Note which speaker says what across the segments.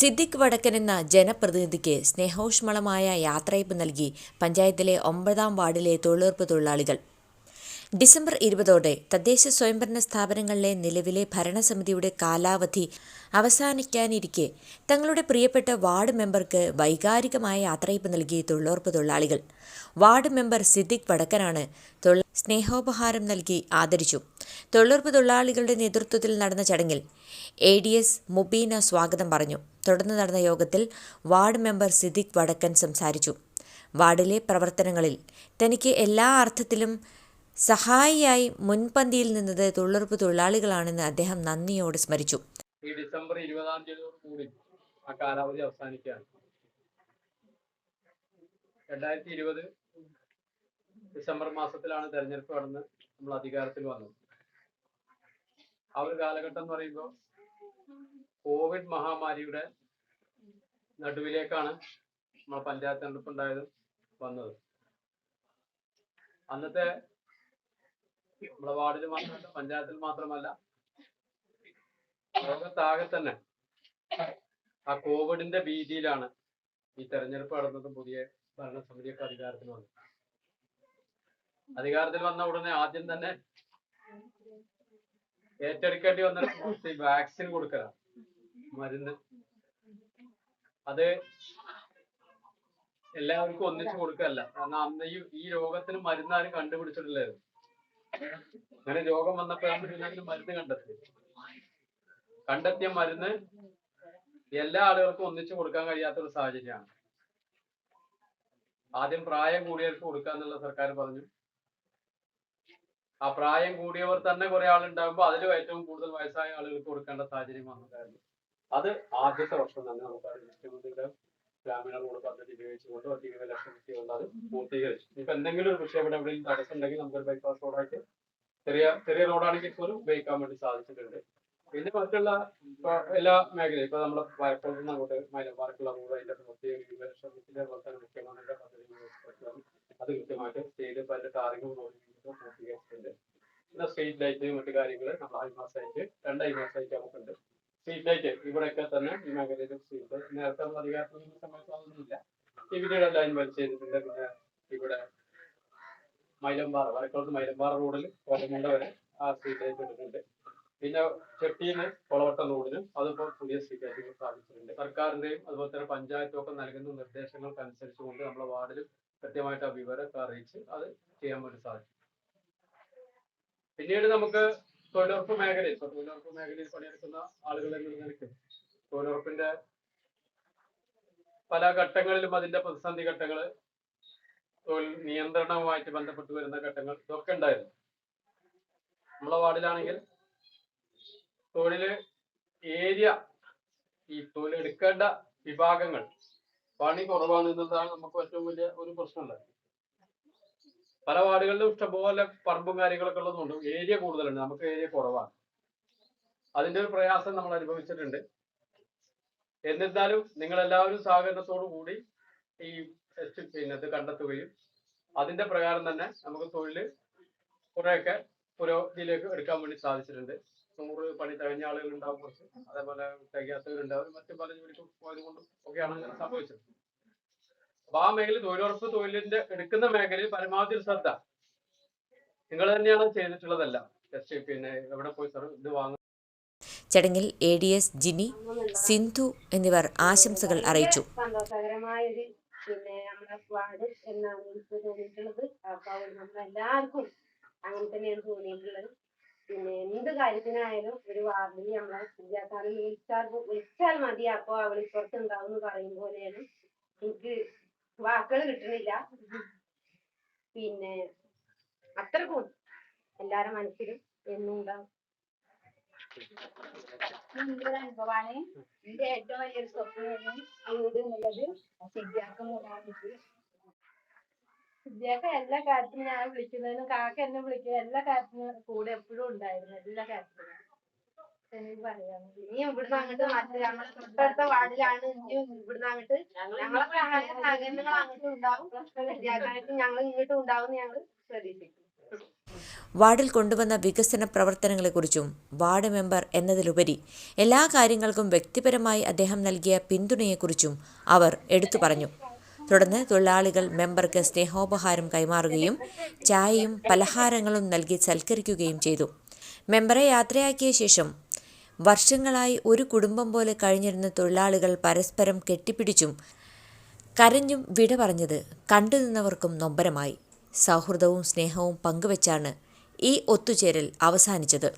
Speaker 1: സിദ്ദിഖ് വടക്കൻ എന്ന ജനപ്രതിനിധിക്ക് സ്നേഹോഷ്മളമായ യാത്രയയപ്പ് നൽകി പഞ്ചായത്തിലെ 9-ാം വാർഡിലെ തൊഴിലുറപ്പ് തൊഴിലാളികൾ. ഡിസംബർ 20ഓടെ തദ്ദേശ സ്വയംഭരണ സ്ഥാപനങ്ങളിലെ നിലവിലെ ഭരണസമിതിയുടെ കാലാവധി അവസാനിക്കാനിരിക്കെ തങ്ങളുടെ പ്രിയപ്പെട്ട വാർഡ് മെമ്പർക്ക് വൈകാരികമായ യാത്രയയപ്പ് നൽകി തൊഴിലുറപ്പ് തൊഴിലാളികൾ. വാർഡ് മെമ്പർ സിദ്ദിഖ് വടക്കനാണ് സ്നേഹോപഹാരം നൽകി ആദരിച്ചു. തൊഴിലുറപ്പ് തൊഴിലാളികളുടെ നേതൃത്വത്തിൽ നടന്ന ചടങ്ങിൽ ADS മുബീന സ്വാഗതം പറഞ്ഞു. തുടർന്ന് നടന്ന യോഗത്തിൽ വാർഡ് മെമ്പർ സിദ്ദിഖ് വടക്കൻ സംസാരിച്ചു. വാർഡിലെ പ്രവർത്തനങ്ങളിൽ തനിക്ക് എല്ലാ അർത്ഥത്തിലും സഹായിയായി മുൻപന്തിയിൽ നിന്നത് തൊഴിലുറപ്പ് തൊഴിലാളികളാണെന്ന് അദ്ദേഹം നന്ദിയോടെ സ്മരിച്ചു.
Speaker 2: ഈ ഡിസംബർ 20-ാം തീയതിയോടുകൂടി ആ കാലാവധി അവസാനിക്കുകയാണ്. 2020 ഡിസംബർ മാസത്തിലാണ് തെരഞ്ഞെടുപ്പ് നടന്ന് നമ്മൾ അധികാരത്തിൽ വന്നത്. ആ ഒരു കാലഘട്ടം എന്ന് പറയുമ്പോൾ കോവിഡ് മഹാമാരിയുടെ നടുവിലേക്കാണ് നമ്മൾ പഞ്ചായത്ത് തെരഞ്ഞെടുപ്പ് വന്നത്. അന്നത്തെ നമ്മുടെ വാർഡിൽ മാത്രമല്ല, പഞ്ചായത്തിൽ മാത്രമല്ല, ലോകത്താകെ തന്നെ ആ കോവിഡിന്റെ ഭീതിയിലാണ് ഈ തെരഞ്ഞെടുപ്പ് നടന്നതും പുതിയ ഭരണസമിതിയൊക്കെ അധികാരത്തിൽ വന്നത്. അധികാരത്തിൽ വന്ന ഉടനെ ആദ്യം തന്നെ ഏറ്റെടുക്കേണ്ടി വന്ന വാക്സിൻ കൊടുക്കലാണ്, മരുന്ന്. അത് എല്ലാവർക്കും ഒന്നിച്ചു കൊടുക്കല്ല. കാരണം അന്ന് ഈ രോഗത്തിന് മരുന്ന് ആരും കണ്ടുപിടിച്ചിട്ടില്ലായിരുന്നു. അങ്ങനെ രോഗം വന്നപ്പോഴാണ് മരുന്ന് കണ്ടെത്തിയ മരുന്ന് എല്ലാ ആളുകൾക്കും ഒന്നിച്ചു കൊടുക്കാൻ കഴിയാത്തൊരു സാഹചര്യമാണ്. ആദ്യം പ്രായം കൂടിയവർക്ക് കൊടുക്കാന്നുള്ള സർക്കാർ പറഞ്ഞു. ആ പ്രായം കൂടിയവർ തന്നെ കുറെ ആളുണ്ടാകുമ്പോൾ അതിലും ഏറ്റവും കൂടുതൽ വയസ്സായ ആളുകൾക്ക് കൊടുക്കേണ്ട സാഹചര്യം വന്നിട്ടായിരുന്നു. അത് ആദ്യത്തെ വർഷം തന്നെ നമുക്ക് മുഖ്യമന്ത്രിയുടെ ഗ്രാമീണ റോഡ് പദ്ധതി ഉപയോഗിച്ചുകൊണ്ട് 20 ലക്ഷം കുട്ടികളുണ്ട്. അത് പൂർത്തീകരിച്ചു. ഇപ്പൊ എന്തെങ്കിലും ഒരു വിഷയം ഇവിടെ എവിടെയും തടസ്സം ഉണ്ടെങ്കിൽ നമുക്കൊരു ബൈപ്പാസ് റോഡായിട്ട് ചെറിയ റോഡാണെങ്കിൽ പോലും ഉപയോഗിക്കാൻ വേണ്ടി സാധിച്ചിട്ടുണ്ട്. പിന്നെ മറ്റുള്ള എല്ലാ മേഖലയും ഇപ്പൊ നമ്മളെ വയപ്പോഴത്ത് നിന്ന് അങ്ങോട്ട് മൈലപ്പാർക്കുള്ള റോഡ് അതിന്റെ പ്രത്യേക 20 ലക്ഷം മുഖ്യമന്ത്രിയുടെ പദ്ധതി അത് കൃത്യമായിട്ട് ചെയ്ത് പല ടാറിങ്ങും പൂർത്തീകരിച്ചിട്ടുണ്ട്. പിന്നെ സ്ട്രീറ്റ് ലൈറ്റ് മറ്റു കാര്യങ്ങൾ നമ്മൾ ഹൈമാസായിട്ട് 2 ഹൈമാസായിട്ട് നമുക്കുണ്ട്. സ്ട്രീറ്റ് ലൈറ്റ് ഇവിടെയൊക്കെ തന്നെ ഈ മേഖലയിൽ സ്ട്രീറ്റ് ലൈറ്റ് നേരത്തെ നമ്മൾ അധികാരത്തിൽ നിന്ന സമയത്ത് അതൊന്നുമില്ല. ഇവിടെ ലൈൻ വലിച്ചു ചെയ്തിട്ടുണ്ട്. പിന്നെ ഇവിടെ വയക്കോളത്ത് മൈലമ്പാറ റോഡിൽ കോരമുണ്ട വരെ ആ സ്ട്രീറ്റ് ലൈറ്റ് ഇട്ടിട്ടുണ്ട്. പിന്നെ ചെട്ടിന്ന് കൊളവട്ടം റോഡിന് അതിപ്പോൾ പുതിയ സ്ട്രീറ്റ് ലൈറ്റുകൾ സ്ഥാപിച്ചിട്ടുണ്ട്. സർക്കാരിന്റെയും അതുപോലെ തന്നെ പഞ്ചായത്തും ഒക്കെ നൽകുന്ന നിർദ്ദേശങ്ങൾക്ക് അനുസരിച്ചുകൊണ്ട് നമ്മുടെ വാർഡിൽ കൃത്യമായിട്ട് ആ വിവരമൊക്കെ അറിയിച്ച് അത് ചെയ്യാൻ വേണ്ടി സാധിക്കും. പിന്നീട് നമുക്ക് തൊഴിലുറപ്പ് മേഖലയിൽ പണിയെടുക്കുന്ന ആളുകൾ എന്ന നിലയ്ക്ക് തൊഴിലുറപ്പിന്റെ പല ഘട്ടങ്ങളിലും അതിന്റെ പ്രതിസന്ധി ഘട്ടങ്ങൾ, തൊഴിൽ നിയന്ത്രണവുമായിട്ട് ബന്ധപ്പെട്ട് വരുന്ന ഘട്ടങ്ങൾ ഇതൊക്കെ ഉണ്ടായിരുന്നു. നമ്മളെ വാർഡിലാണെങ്കിൽ തൊഴില് ഏരിയ ഈ തൊഴിലെടുക്കേണ്ട വിഭാഗങ്ങൾ പണി കുറവാണ് എന്നതാണ് നമുക്ക് ഏറ്റവും വലിയ ഒരു പ്രശ്നമുള്ളത്. പല വാർഡുകളിലും ഇഷ്ടംപോലെ പറമ്പും കാര്യങ്ങളൊക്കെ ഉള്ളതുകൊണ്ട് ഏരിയ കൂടുതലുണ്ട്, നമുക്ക് ഏരിയ കുറവാണ്. അതിന്റെ ഒരു പ്രയാസം നമ്മൾ അനുഭവിച്ചിട്ടുണ്ട്. എന്നിരുന്നാലും നിങ്ങളെല്ലാവരും സഹകരണത്തോടു കൂടി ഈ ഇത് കണ്ടെത്തുകയും അതിന്റെ പ്രകാരം തന്നെ നമുക്ക് തൊഴില് കുറെയൊക്കെ പുരോഗതിയിലേക്ക് എടുക്കാൻ വേണ്ടി സാധിച്ചിട്ടുണ്ട്. 100 പണി തികഞ്ഞ ആളുകൾ ഉണ്ടാവും, കുറച്ച് അതേപോലെ തികയാത്തവരുണ്ടാവും, മറ്റു പല ജോലിക്കും പോയത് കൊണ്ടും ഒക്കെയാണ് അങ്ങനെ സംഭവിച്ചത്. അപ്പൊ ആ മേഖല തൊഴിലുറപ്പ് തൊഴിലിന്റെ എടുക്കുന്ന മേഖലയിൽ പരമാവധി ശ്രദ്ധ നിങ്ങൾ തന്നെയാണ് ചെയ്തിട്ടുള്ളതല്ല. പിന്നെ എവിടെ പോയി ഇത് വാങ്ങും.
Speaker 1: ചടങ്ങിൽ ADS ജിനി, സിന്ധു എന്നിവർ ആശംസകൾ അറിയിച്ചു.
Speaker 3: സന്തോഷകരമായൊരു നമ്മുടെ വാർഡ് എന്നാണ് എനിക്ക് തോന്നിയിട്ടുള്ളത്. അപ്പൊ നമ്മളെല്ലാവർക്കും അങ്ങനെ തന്നെയാണ് തോന്നിയിട്ടുള്ളത്. പിന്നെ എന്ത് കാര്യത്തിനായാലും ഒരു വാർഡിൽ നമ്മളെ വിദ്യാർത്ഥി വിളിച്ചാൽ മതി, അപ്പൊ അവളിപ്പുറത്ത് ഉണ്ടാവും എന്ന് പറയും പോലെയാണ്. എനിക്ക് വാക്കുകൾ കിട്ടണില്ല. പിന്നെ അത്രക്കും എല്ലാരുടെ മനസ്സിലും എന്നും ഉണ്ടാവും. എന്റെ ഒരു അനുഭവമാണ്. എന്റെ ഏറ്റവും വലിയൊരു സ്വപ്നമാണ് വീട് എന്നുള്ളത്. സിദ്ദിഖ് എല്ലാ കാര്യത്തിനും ഞാൻ വിളിക്കുന്നതിനും കാക്ക എന്നെ വിളിക്കുന്ന എല്ലാ കാര്യത്തിനും കൂടെ എപ്പോഴും ഉണ്ടായിരുന്നു. എല്ലാ കാര്യത്തിനും എനിക്ക് പറയാം. ഇനി ഇവിടുന്ന് അങ്ങോട്ട് ഞങ്ങളെ തൊട്ടടുത്ത വാർഡിലാണ്. ഇവിടുന്ന് അങ്ങോട്ട് ഞങ്ങളെ സഹകരണങ്ങൾ അങ്ങോട്ടും ഉണ്ടാവും, വിദ്യാർത്ഥികൾക്ക് ഞങ്ങൾ ഇങ്ങോട്ടും ഉണ്ടാവും ഞങ്ങൾ പ്രതീക്ഷിക്കും.
Speaker 1: വാർഡിൽ കൊണ്ടുവന്ന വികസന പ്രവർത്തനങ്ങളെക്കുറിച്ചും വാർഡ് മെമ്പർ എന്നതിലുപരി എല്ലാ കാര്യങ്ങൾക്കും വ്യക്തിപരമായി അദ്ദേഹം നൽകിയ പിന്തുണയെക്കുറിച്ചും അവർ എടുത്തു പറഞ്ഞു. തുടർന്ന് തൊഴിലാളികൾ മെമ്പർക്ക് സ്നേഹോപഹാരം കൈമാറുകയും ചായയും പലഹാരങ്ങളും നൽകി സൽക്കരിക്കുകയും ചെയ്തു. മെമ്പറെ യാത്രയാക്കിയ ശേഷം വർഷങ്ങളായി ഒരു കുടുംബം പോലെ കഴിഞ്ഞിരുന്ന തൊഴിലാളികൾ പരസ്പരം കെട്ടിപ്പിടിച്ചും കരഞ്ഞും വിട പറഞ്ഞത് കണ്ടുനിന്നവർക്കും നൊമ്പരമായി. സൗഹൃദവും സ്നേഹവും പങ്കുവച്ചാണ് ഈ ഒത്തുചേരൽ അവസാനിച്ചത്.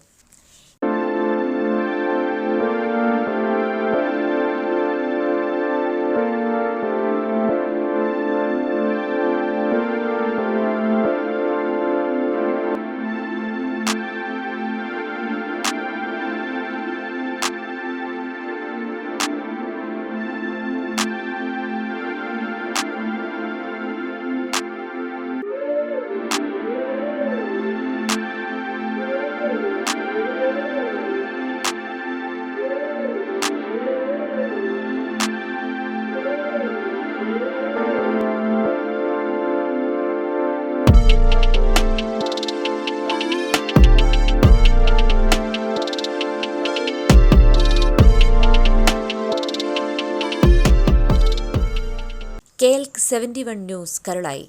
Speaker 1: KL 71 news, Karulai.